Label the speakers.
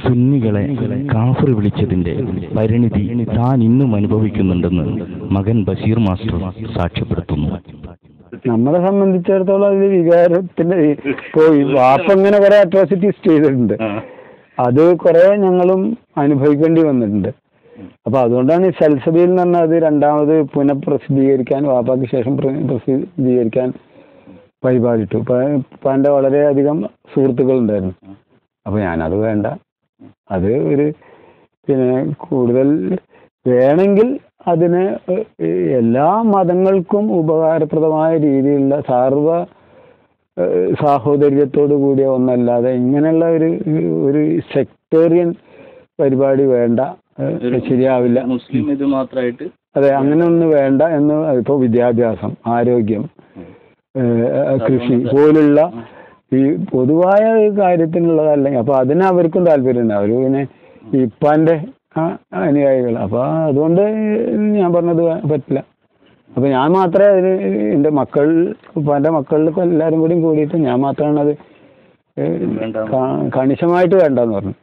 Speaker 1: സുന്നികളെ കാഫർ വിളിച്ചതിന്റെ പരിണിതി താൻ ഇന്നും അനുഭവിക്കുന്നുണ്ടെന്ന് മകൻ ബഷീർ മാസ്റ്റർ സാക്ഷ്യപ്പെടുത്തുന്നു.
Speaker 2: നമ്മളെ സംബന്ധിച്ചിടത്തോളം അതിൽ വികാരത്തിന്റെ പോയി വാപ്പ ഇങ്ങനെ കുറെ അട്രോസിറ്റീസ് ചെയ്തിട്ടുണ്ട്. അത് കുറെ ഞങ്ങളും അനുഭവിക്കേണ്ടി വന്നിട്ടുണ്ട്. അപ്പൊ അതുകൊണ്ടാണ് ഈ സൽസബീൽ എന്ന് പറഞ്ഞാൽ അത് രണ്ടാമത് പുനഃപ്രസിദ്ധീകരിക്കാൻ, വാപ്പാക്ക് ശേഷം പ്രസിദ്ധീകരിക്കാൻ പരിപാടിയിട്ടു. ഇപ്പൊ എൻ്റെ വളരെയധികം സുഹൃത്തുക്കൾ ഉണ്ടായിരുന്നു. അപ്പൊ ഞാനത് വേണ്ട, അത് ഒരു പിന്നെ കൂടുതൽ വേണമെങ്കിൽ അതിന് എല്ലാ മതങ്ങൾക്കും ഉപകാരപ്രദമായ രീതിയിലുള്ള സാഹോദര്യത്തോടു കൂടിയ ഒന്നല്ലാതെ ഇങ്ങനെയുള്ള ഒരു സെക്ടേറിയൻ പരിപാടി വേണ്ട, ശരിയാവില്ല.
Speaker 1: മുസ്ലിം ഇത് മാത്രമായിട്ട്
Speaker 2: അതെ, അങ്ങനെ ഒന്നും വേണ്ട എന്ന്. ഇപ്പൊ വിദ്യാഭ്യാസം, ആരോഗ്യം, കൃഷി പോലുള്ള ഈ പൊതുവായ കാര്യത്തിനുള്ളതല്ലെങ്കിൽ അപ്പൊ അതിന് അവർക്കും താല്പര്യമുണ്ട്. അവർ പിന്നെ ഇപ്പാന്റെ അനുയായികൾ. അപ്പൊ അതുകൊണ്ട് ഞാൻ പറഞ്ഞത് പറ്റില്ല. അപ്പൊ ഞാൻ മാത്രമേ അതിന് എൻ്റെ ഉപ്പാന്റെ മക്കളിലൊക്കെ എല്ലാവരും കൂടിയും കൂടിയിട്ട് ഞാൻ മാത്രമാണ് അത് കണിശമായിട്ട് വേണ്ടെന്ന് പറഞ്ഞു.